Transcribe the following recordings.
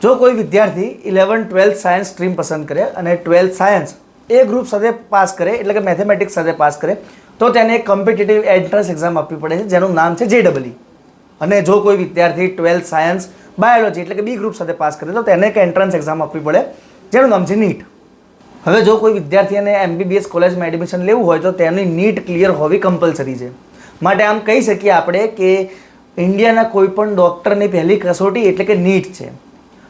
જો કોઈ વિદ્યાર્થી 11-12 સાયન્સ સ્ટ્રીમ પસંદ કરે અને 12 સાયન્સ એ ગ્રુપ સાથે પાસ કરે, એટલે કે મેથેમેટિક્સ સાથે પાસ કરે, તો તેને એક કોમ્પિટિટિવ એન્ટ્રન્સ એક્ઝામ આપવી પડે છે જેનું નામ છે JEE. અને જો કોઈ વિદ્યાર્થી 12 સાયન્સ બાયોલોજી એટલે કે બી ગ્રુપ સાથે પાસ કરે તો તેને એક એન્ટ્રન્સ એક્ઝામ આપવી પડે જેનું નામ છે NEET. હવે જો કોઈ વિદ્યાર્થીને MBBS કોલેજમાં એડમિશન લેવું હોય તો તેની NEET ક્લિયર હોવી કમ્પલસરી છે. માટે આમ કહી શકીએ આપણે કે ઇન્ડિયાના કોઈ પણ ડૉક્ટરની પહેલી કસોટી એટલે કે NEET છે.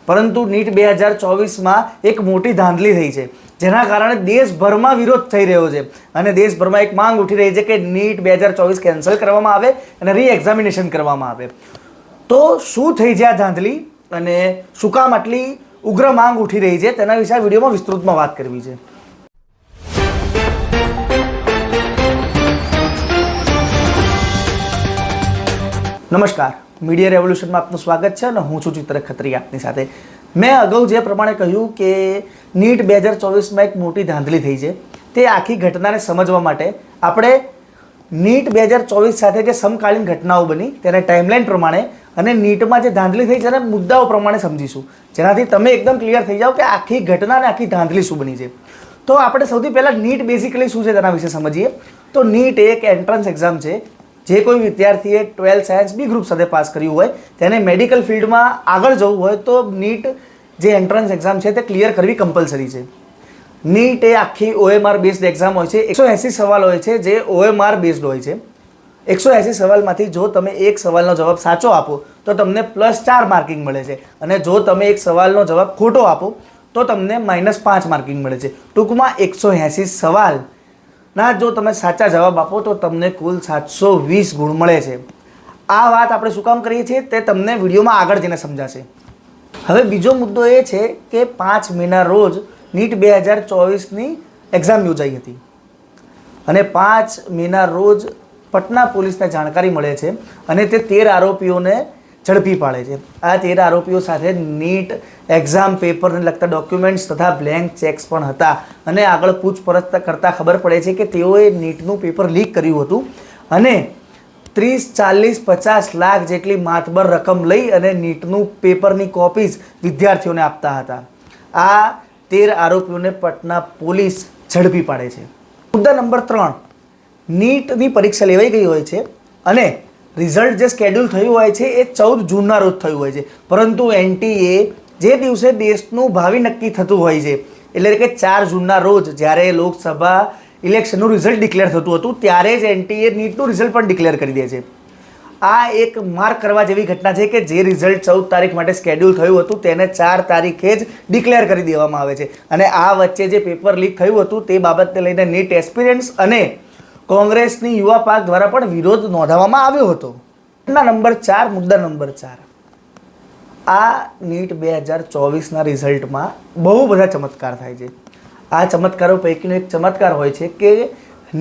પરંતુ NEET 2024માં એક મોટી ધાંધલી થઈ છે, જેના કારણે દેશભરમાં વિરોધ થઈ રહ્યો છે અને દેશભરમાં એક માંગ ઉઠી રહી છે કે NEET 2024 કેન્સલ કરવામાં આવે અને રીએક્ઝામિનેશન કરવામાં આવે. તો શું થઈ છે આ ધાંધલી અને શું કામ આટલી ઉગ્ર માંગ ઉઠી રહી છે તેના વિશે આ વિડીયોમાં વિસ્તૃતમાં વાત કરવી છે. નમસ્કાર, મીડિયા રેવોલ્યુશનમાં આપનું સ્વાગત છે અને હું છું ચિત્ર ખત્રી આપની સાથે. મેં અગાઉ જે પ્રમાણે કહ્યું કે NEET 2024માં એક મોટી ધાંધલી થઈ છે, તે આખી ઘટનાને સમજવા માટે આપણે NEET 2024 સાથે જે સમકાલીન ઘટનાઓ બની તેને ટાઈમલાઈન પ્રમાણે અને NEETમાં જે ધાંધલી થઈ છે અને મુદ્દાઓ પ્રમાણે સમજીશું, જેનાથી તમે એકદમ ક્લિયર થઈ જાઓ કે આખી ઘટના અને આખી ધાંધલી શું બની છે. તો આપણે સૌથી પહેલાં NEET બેઝિકલી શું છે તેના વિશે સમજીએ. તો NEET એક એન્ટ્રન્સ એક્ઝામ છે. જે કોઈ વિદ્યાર્થીએ 12 સાયન્સ બી ગ્રુપ સાથે પાસ કર્યું હોય તેને મેડિકલ ફિલ્ડમાં આગળ જવું હોય તો NEET જે એન્ટ્રન્સ એક્ઝામ છે તે ક્લિયર કરવી કમ્પલસરી છે. NEET એ આખી OMR બેઝડ એક્ઝામ હોય છે. 180 સવાલ હોય છે જે OMR બેઝડ હોય છે. 180 સવાલમાંથી જો તમે એક સવાલનો જવાબ સાચો આપો તો તમને +4 માર્કિંગ મળે છે અને જો તમે એક સવાલનો જવાબ ખોટો આપો તો તમને -5 માર્કિંગ મળે છે. ટૂંકમાં 180 સવાલ ના જો તમે સાચા જવાબ આપો તો તમને કુલ 720 ગુણ મળે છે. આ વાત આપણે શું કામ કરીએ છીએ તે તમને વિડીયોમાં આગળ જઈને સમજાશે. હવે બીજો મુદ્દો એ છે કે 5 મેના રોજ NEET 2024ની એક્ઝામ યોજાઈ હતી અને 5 મેના રોજ પટના પોલીસને જાણકારી મળે છે અને તે 13 આરોપીઓને ઝડપી પાડે છે. આ 13 આરોપીઓ સાથે NEET એક્ઝામ પેપરને લગતા ડોક્યુમેન્ટ્સ તથા બ્લેન્ક ચેક્સ પણ હતા અને આગળ પૂછપરછ કરતાં ખબર પડે છે કે તેઓએ NEETનું પેપર લીક કર્યું હતું અને 30, 40, 50 લાખ જેટલી માતબર રકમ લઈ અને NEETનું પેપરની કોપીઝ વિદ્યાર્થીઓને આપતા હતા. આ 13 આરોપીઓને પટના પોલીસ ઝડપી પાડે છે. મુદ્દા નંબર 3, NEETની પરીક્ષા લેવાઈ ગઈ હોય છે અને રિઝલ્ટ જે સ્કેડ્યુલ થયું હોય છે એ 14 જૂનના રોજ થયું હોય છે, પરંતુ NTA જે દિવસે દેશનું ભાવિ નક્કી થતું હોય છે એટલે કે 4 જૂનના રોજ જ્યારે લોકસભા ઇલેક્શનનું રિઝલ્ટ ડિક્લેર થતું હતું ત્યારે જ NTA NEETનું રિઝલ્ટ પણ ડિક્લેર કરી દે છે. આ એક માર્ક કરવા જેવી ઘટના છે કે જે રિઝલ્ટ 14 તારીખ માટે સ્કેડ્યુલ થયું હતું તેને 4 તારીખે જ ડિક્લેર કરી દેવામાં આવે છે અને આ વચ્ચે જે પેપર લીક થયું હતું તે બાબતને લઈને NEET એસ્પિરન્ટ્સ અને કોંગ્રેસની યુવા પાર્ક દ્વારા પણ વિરોધ નોંધાવવામાં આવ્યો હતો. મુદ્દા નંબર 4, આ NEET 2024ના રિઝલ્ટમાં બહુ બધા ચમત્કાર થાય છે. આ ચમત્કારો પૈકીનો એક ચમત્કાર હોય છે કે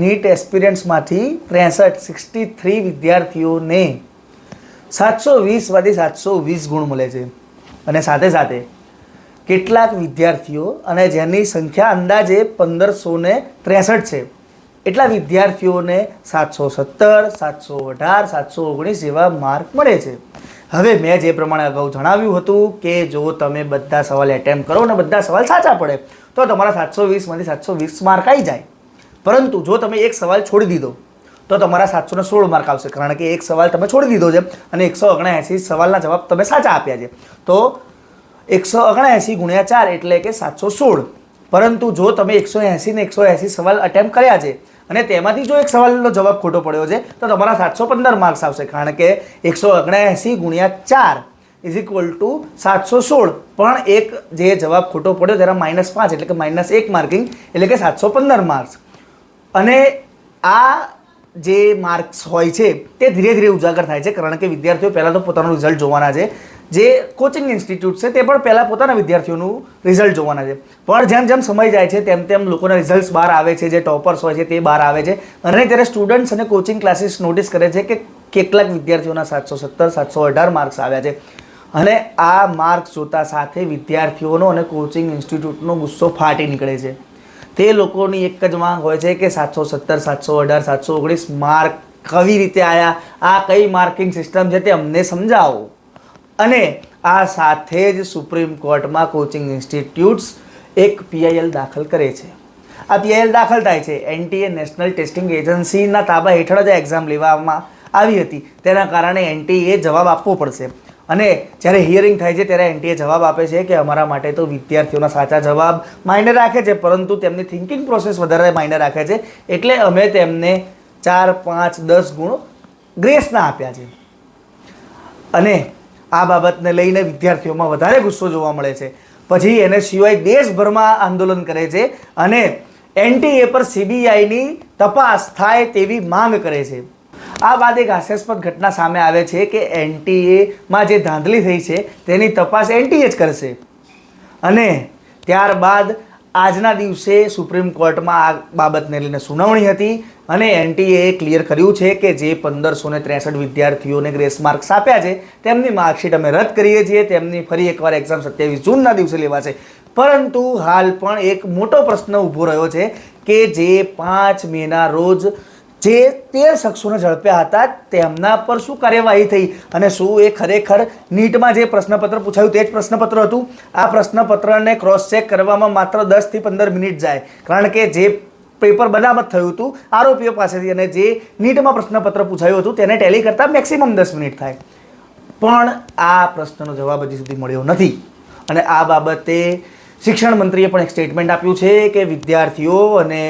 NEET એસ્પિરન્ટ્સમાંથી 63 વિદ્યાર્થીઓને 720 માંથી 720 ગુણ મળે છે અને સાથે સાથે કેટલાક વિદ્યાર્થીઓ અને જેની સંખ્યા અંદાજે 1563 છે એટલા વિદ્યાર્થીઓને 717, 718, 719 જેવા માર્ક મળે છે. હવે મેં જે પ્રમાણે અગાઉ જણાવ્યું હતું કે જો તમે બધા સવાલ એટેમ્પ કરો અને બધા સવાલ સાચા પડે તો તમારા 720માંથી 720 માર્ક આવી જાય. પરંતુ જો તમે એક સવાલ છોડી દીધો તો તમારા 716 માર્ક આવશે, કારણ કે એક સવાલ તમે છોડી દીધો છે અને 179 સવાલના જવાબ તમે સાચા આપ્યા છે. તો 179 × 4 એટલે કે 716. પરંતુ જો તમે 180 ને 180 સવાલ અટેમ્પ કર્યા છે અને તેમાંથી જો એક સવાલનો જવાબ ખોટો પડ્યો છે તો તમારા 715 માર્ક્સ આવશે, કારણ કે 179 × 4 = 716. પણ એક જે જવાબ ખોટો પડ્યો તેના -5 એટલે કે -1 માર્કિંગ એટલે કે 715 માર્ક્સ. અને આ જે માર્ક્સ હોય છે તે ધીરે ધીરે ઉજાગર થાય છે, કારણ કે વિદ્યાર્થીઓ પહેલાં તો પોતાનું રિઝલ્ટ જોવાના છે. જે કોચિંગ ઇન્સ્ટિટ્યૂટ છે તે પણ પહેલાં પોતાના વિદ્યાર્થીઓનું રિઝલ્ટ જોવાના છે. પણ જેમ જેમ સમય જાય છે તેમ તેમ લોકોના રિઝલ્ટ્સ બહાર આવે છે, જે ટોપર્સ હોય છે તે બહાર આવે છે અને ત્યારે સ્ટુડન્ટ્સ અને કોચિંગ ક્લાસીસ નોટિસ કરે છે કે કેટલાક વિદ્યાર્થીઓના 717, 718 માર્ક્સ આવ્યા છે. અને આ માર્ક્સ જોતા સાથે વિદ્યાર્થીઓનો અને કોચિંગ ઇન્સ્ટિટ્યૂટનો ગુસ્સો ફાટી નીકળે છે. તે લોકોની એક જ માંગ હોય છે કે 717, 718, 719 માર્ક કઈ રીતે આવ્યા, આ કઈ માર્કિંગ સિસ્ટમ છે તે અમને સમજાવો. અને આ સાથે જ સુપ્રીમ કોર્ટમાં કોચિંગ ઇન્સ્ટિટ્યૂટ્સ એક PIL દાખલ કરે છે. આ PIL દાખલ થાય છે NTA નેશનલ ટેસ્ટિંગ એજન્સીના તાબા હેઠળ જ એક્ઝામ લેવામાં આવી હતી. તેના કારણે NTA જવાબ આપવો પડશે અને જ્યારે હિયરિંગ થાય છે ત્યારે NTA જવાબ આપે છે કે અમારા માટે તો વિદ્યાર્થીઓના સાચા જવાબ માયને રાખે છે, પરંતુ તેમની થિંકિંગ પ્રોસેસ વધારે માયને રાખે છે, એટલે અમે તેમને 4, 5, 10 ગુણ ગ્રેસના આપ્યા છે. અને આ બાબતને લઈને વિદ્યાર્થીઓમાં વધારે ગુસ્સો જોવા મળે છે. પછી એને સિવાય દેશભરમાં આંદોલન કરે છે અને NTA પર CBIની તપાસ થાય તેવી માંગ કરે છે. આ બાદ એક હાસ્યાસ્પદ ઘટના સામે આવે છે કે NTAમાં જે ધાંધલી થઈ છે તેની તપાસ NTA જ કરશે. અને ત્યારબાદ આજના દિવસે સુપ્રીમ કોર્ટમાં આ બાબતને લઈને સુનાવણી હતી અને NTAએ ક્લિયર કર્યું છે કે જે 1563 વિદ્યાર્થીઓને ગ્રેસ માર્ક્સ આપ્યા છે તેમની માર્કશીટ અમે રદ કરીએ છીએ. તેમની ફરી એકવાર એક્ઝામ 27 જૂનના દિવસે લેવાશે. પરંતુ હાલ પણ એક મોટો પ્રશ્ન ઊભો રહ્યો છે કે જે 5 મેના રોજ જે 13 શખ્સોને ઝડપ્યા હતા તેમના પર શું કાર્યવાહી થઈ અને શું એ ખરેખર નીટમાં જે પ્રશ્નપત્ર પૂછાયું તે જ પ્રશ્નપત્ર હતું? આ પ્રશ્નપત્રને ક્રોસ ચેક કરવામાં માત્ર 10 થી 15 મિનિટ જાય, કારણ કે જે પેપર બનાવટ થયું હતું આરોપીઓ પાસેથી અને જે નીટમાં પ્રશ્નપત્ર પૂછાયું હતું તેને ટેલી કરતાં મેક્સિમમ 10 મિનિટ થાય. પણ આ પ્રશ્નનો જવાબ હજી સુધી મળ્યો નથી અને આ બાબતે શિક્ષણ મંત્રીએ પણ એક સ્ટેટમેન્ટ આપ્યું છે કે વિદ્યાર્થીઓ અને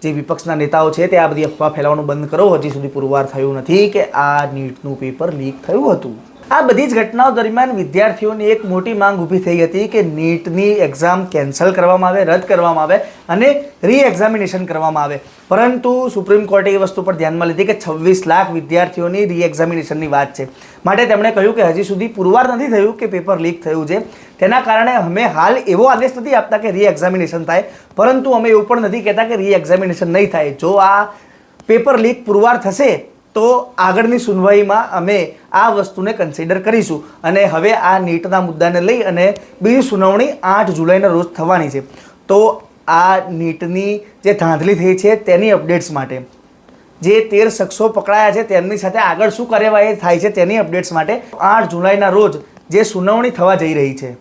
જે વિપક્ષના નેતાઓ છે તે આ બધી અફવા ફેલાવવાનું બંધ કરો. હજી સુધી પુરવાર થયું નથી કે આ નીટનું પેપર લીક થયું હતું. આ બધી જ ઘટનાઓ દરમિયાન વિદ્યાર્થીઓની એક મોટી માંગ ઊભી થઈ હતી કે નીટની એક્ઝામ કેન્સલ કરવામાં આવે, રદ કરવામાં આવે અને રીએક્ઝામિનેશન કરવામાં આવે. પરંતુ સુપ્રીમ કોર્ટે એ વસ્તુ પર ધ્યાનમાં લીધી કે 26 લાખ વિદ્યાર્થીઓની રીએક્ઝામિનેશનની વાત છે, માટે તેમણે કહ્યું કે હજી સુધી પુરવાર નથી થયું કે પેપર લીક થયું છે. તેના કારણે અમે હાલ એવો આદેશ નથી આપતા કે રીએક્ઝામિનેશન થાય, પરંતુ અમે એવું પણ નથી કહેતા કે રીએક્ઝામિનેશન નહીં થાય. જો આ પેપર લીક પુરવાર થશે તો આગળની સુનવાઈમાં અમે આ વસ્તુને કન્સિડર કરીશું. અને હવે આ નીટના મુદ્દાને લઈ અને બીજી સુનાવણી 8 જુલાઈના રોજ થવાની છે. તો આ નીટની જે ધાંધલી થઈ છે તેની અપડેટ્સ માટે, જે 13 શખ્સો પકડાયા છે તેમની સાથે આગળ શું કાર્યવાહી થાય છે તેની અપડેટ્સ માટે 8 જુલાઈના રોજ જે સુનાવણી થવા જઈ રહી છે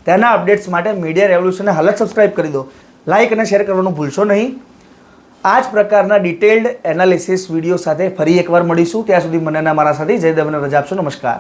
તેના અપડેટ્સ માટે મીડિયા રેવોલ્યુશનને હાલ જ સબસ્ક્રાઈબ કરી દો. લાઇક અને શેર કરવાનું ભૂલશો નહીં. આ જ પ્રકારના ડિટેલ્ડ એનાલિસિસ વિડીયો સાથે ફરી એકવાર મળીશું. ત્યાં સુધી મને મારા સાથે જયદેવને રજા આપશો. નમસ્કાર.